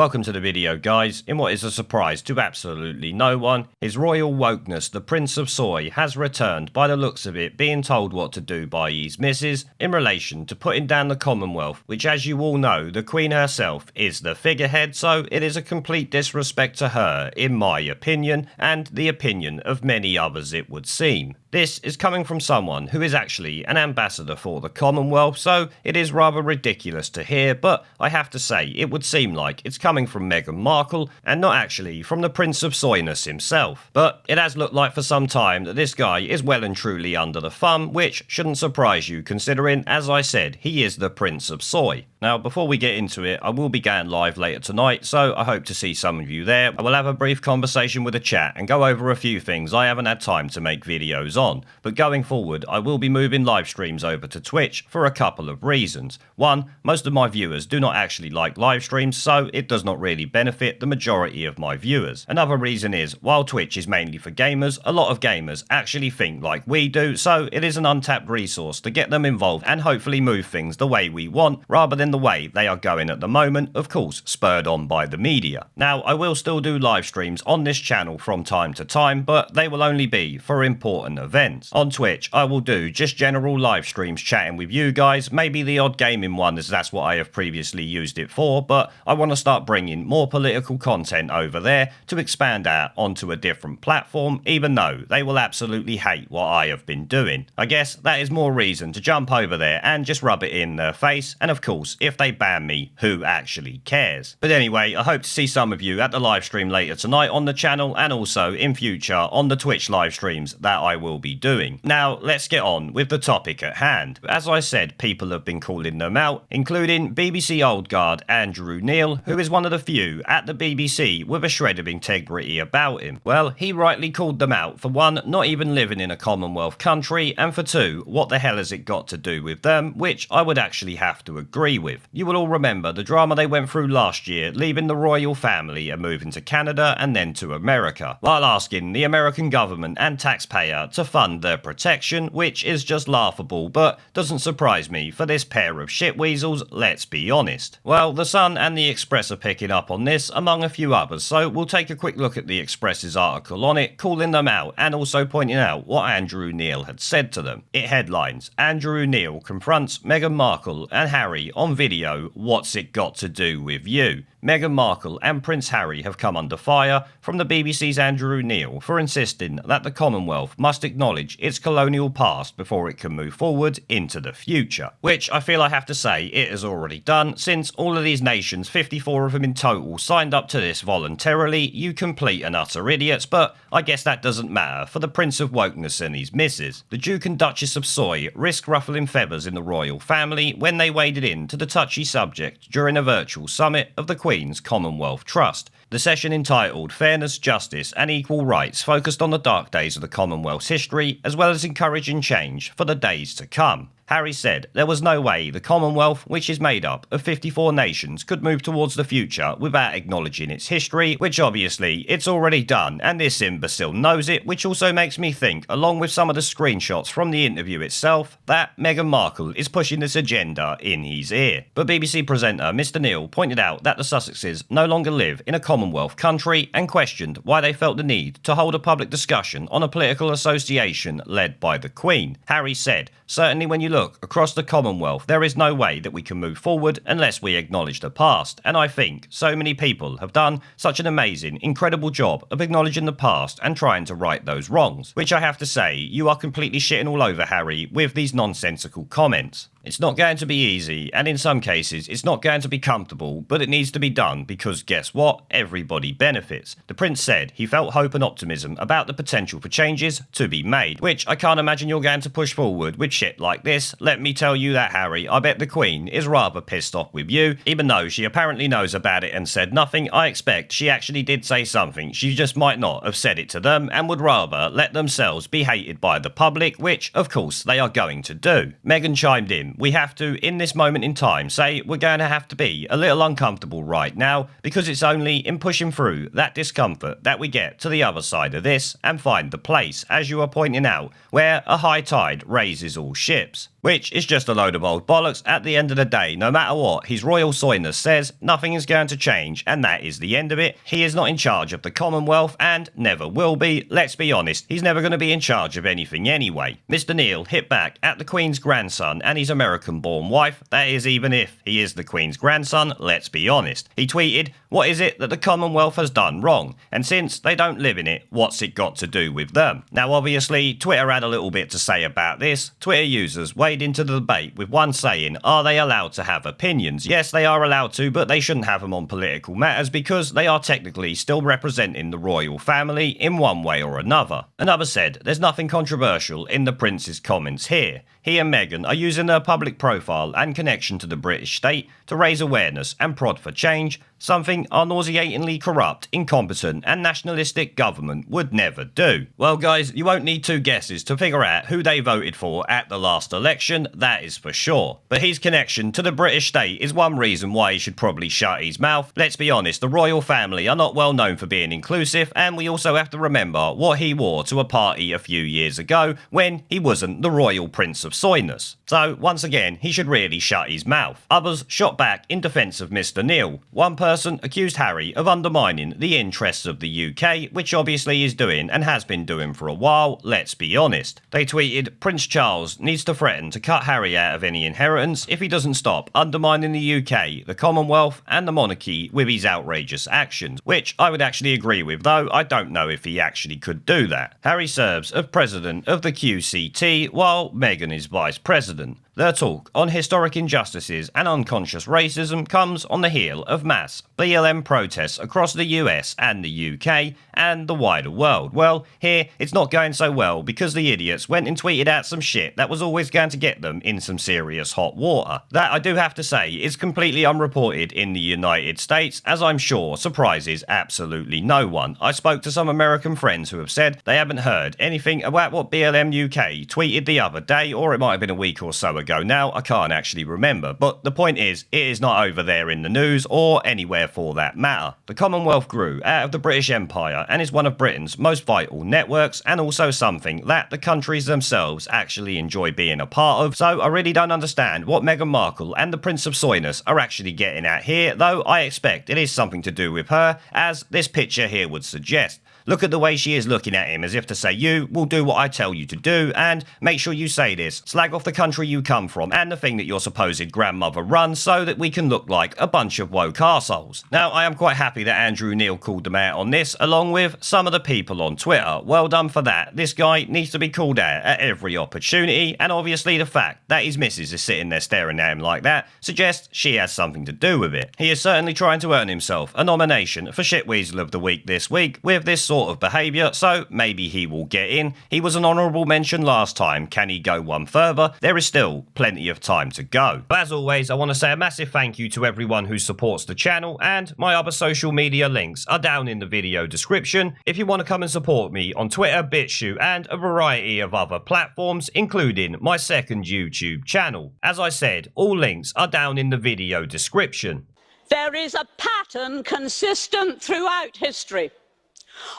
Welcome to the video, guys. In what is a surprise to absolutely no one, His Royal Wokeness the Prince of Soy has returned, by the looks of it, being told what to do by his missus in relation to putting down the Commonwealth, which, as you all know, the Queen herself is the figurehead, so it is a complete disrespect to her, in my opinion, and the opinion of many others it would seem. This is coming from someone who is actually an ambassador for the Commonwealth, so it is rather ridiculous to hear, but I have to say, it would seem like it's coming from Meghan Markle and not actually from the Prince of Soyness himself. But it has looked like for some time that this guy is well and truly under the thumb, which shouldn't surprise you considering, as I said, he is the Prince of Soy. Now, before we get into it, I will be going live later tonight, so I hope to see some of you there. I will have a brief conversation with the chat and go over a few things I haven't had time to make videos on. But going forward, I will be moving live streams over to Twitch for a couple of reasons. One, most of my viewers do not actually like live streams, so it does not really benefit the majority of my viewers. Another reason is, while Twitch is mainly for gamers, a lot of gamers actually think like we do, so it is an untapped resource to get them involved and hopefully move things the way we want, rather than the way they are going at the moment, of course spurred on by the media. Now, I will still do live streams on this channel from time to time, but they will only be for important events. On Twitch, I will do just general live streams chatting with you guys, maybe the odd gaming one as that's what I have previously used it for, but I want to start bringing more political content over there to expand out onto a different platform, even though they will absolutely hate what I have been doing. I guess that is more reason to jump over there and just rub it in their face, and of course, if they ban me, who actually cares? But anyway, I hope to see some of you at the live stream later tonight on the channel and also in future on the Twitch live streams that I will be doing. Now, let's get on with the topic at hand. As I said, people have been calling them out, including BBC old guard Andrew Neil, who is one of the few at the BBC with a shred of integrity about him. Well, he rightly called them out for one, not even living in a Commonwealth country, and for two, what the hell has it got to do with them, which I would actually have to agree with. You will all remember the drama they went through last year, leaving the royal family and moving to Canada and then to America, while asking the American government and taxpayer to fund their protection, which is just laughable, but doesn't surprise me for this pair of shitweasels, let's be honest. Well, the Sun and the Express are picking up on this, among a few others, so we'll take a quick look at the Express's article on it, calling them out and also pointing out what Andrew Neil had said to them. It headlines, Andrew Neil confronts Meghan Markle and Harry on video, what's it got to do with you? Meghan Markle and Prince Harry have come under fire from the BBC's Andrew Neil for insisting that the Commonwealth must acknowledge its colonial past before it can move forward into the future. Which I feel I have to say it has already done, since all of these nations, 54 of them in total, signed up to this voluntarily, you complete and utter idiots, but I guess that doesn't matter for the Prince of Wokeness and his missus. The Duke and Duchess of Soy risk ruffling feathers in the royal family when they waded into the touchy subject during a virtual summit of the Queen's Commonwealth Trust. The session entitled Fairness, Justice and Equal Rights focused on the dark days of the Commonwealth's history, as well as encouraging change for the days to come. Harry said there was no way the Commonwealth, which is made up of 54 nations, could move towards the future without acknowledging its history, which obviously it's already done, and this imbecile knows it, which also makes me think, along with some of the screenshots from the interview itself, that Meghan Markle is pushing this agenda in his ear. But BBC presenter Mr. Neil pointed out that the Sussexes no longer live in a Commonwealth country and questioned why they felt the need to hold a public discussion on a political association led by the Queen. Harry said, certainly when you look across the Commonwealth, there is no way that we can move forward unless we acknowledge the past, and I think so many people have done such an amazing, incredible job of acknowledging the past and trying to right those wrongs, which I have to say, you are completely shitting all over Harry with these nonsensical comments. It's not going to be easy, and in some cases, it's not going to be comfortable, but it needs to be done because guess what? Everybody benefits. The Prince said he felt hope and optimism about the potential for changes to be made, which I can't imagine you're going to push forward with shit like this. Let me tell you that, Harry, I bet the Queen is rather pissed off with you, even though she apparently knows about it and said nothing. I expect she actually did say something, she just might not have said it to them and would rather let themselves be hated by the public, which, of course, they are going to do. Meghan chimed in him, we have to, in this moment in time, say we're going to have to be a little uncomfortable right now, because it's only in pushing through that discomfort that we get to the other side of this and find the place, as you are pointing out, where a high tide raises all ships. Which is just a load of old bollocks. At the end of the day, no matter what His Royal Soyness says, nothing is going to change, and that is the end of it. He is not in charge of the Commonwealth, and never will be. Let's be honest, he's never going to be in charge of anything anyway. Mr. Neil hit back at the Queen's grandson and his American-born wife. That is, even if he is the Queen's grandson, let's be honest. He tweeted, "What is it that the Commonwealth has done wrong? And since they don't live in it, what's it got to do with them?" Now, obviously, Twitter had a little bit to say about this. Twitter users wade into the debate with one saying, are they allowed to have opinions? Yes, they are allowed to, but they shouldn't have them on political matters because they are technically still representing the royal family in one way or another. Another said, there's nothing controversial in the Prince's comments here. He and Meghan are using their public profile and connection to the British state to raise awareness and prod for change, something our nauseatingly corrupt, incompetent and nationalistic government would never do. Well guys, you won't need two guesses to figure out who they voted for at the last election, that is for sure. But his connection to the British state is one reason why he should probably shut his mouth. Let's be honest, the royal family are not well known for being inclusive, and we also have to remember what he wore to a party a few years ago when he wasn't the royal Prince of Soyness. So once again, he should really shut his mouth. Others shot back in defence of Mr. Neil. One person accused Harry of undermining the interests of the UK, which obviously he's doing and has been doing for a while, let's be honest. They tweeted, Prince Charles needs to threaten to cut Harry out of any inheritance if he doesn't stop undermining the UK, the Commonwealth and the monarchy with his outrageous actions, which I would actually agree with, though I don't know if he actually could do that. Harry serves as president of the QCT while Meghan is vice president. Their talk on historic injustices and unconscious racism comes on the heel of mass BLM protests across the US and the UK and the wider world. Well, here it's not going so well because the idiots went and tweeted out some shit that was always going to get them in some serious hot water. That, I do have to say, is completely unreported in the United States, as I'm sure surprises absolutely no one. I spoke to some American friends who have said they haven't heard anything about what BLM UK tweeted the other day, or it might have been a week or so ago now, I can't actually remember, but the point is, it is not over there in the news or anywhere for that matter. The Commonwealth grew out of the British Empire and is one of Britain's most vital networks, and also something that the countries themselves actually enjoy being a part of, so I really don't understand what Meghan Markle and the Prince of Soyness are actually getting at here, though I expect it is something to do with her, as this picture here would suggest. Look at the way she is looking at him as if to say, you will do what I tell you to do, and make sure you say this. Slag off the country you come from and the thing that your supposed grandmother runs so that we can look like a bunch of woke arseholes. Now, I am quite happy that Andrew Neil called them out on this, along with some of the people on Twitter. Well done for that. This guy needs to be called out at every opportunity, and obviously the fact that his missus is sitting there staring at him like that suggests she has something to do with it. He is certainly trying to earn himself a nomination for Shitweasel of the Week this week with this sort of behaviour, so maybe he will get in. He was an honourable mention last time. Can he go one further? There is still plenty of time to go. But as always, I want to say a massive thank you to everyone who supports the channel, and my other social media links are down in the video description if you want to come and support me on Twitter, BitChute and a variety of other platforms, including my second YouTube channel. As I said, all links are down in the video description. There is a pattern consistent throughout history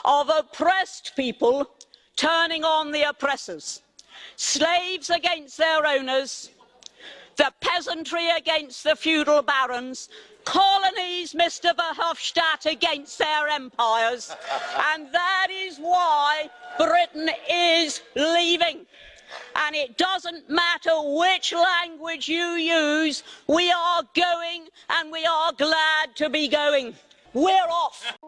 of oppressed people turning on the oppressors, slaves against their owners, the peasantry against the feudal barons, colonies, Mr. Verhofstadt, against their empires, and that is why Britain is leaving. And it doesn't matter which language you use, we are going, and we are glad to be going. We're off.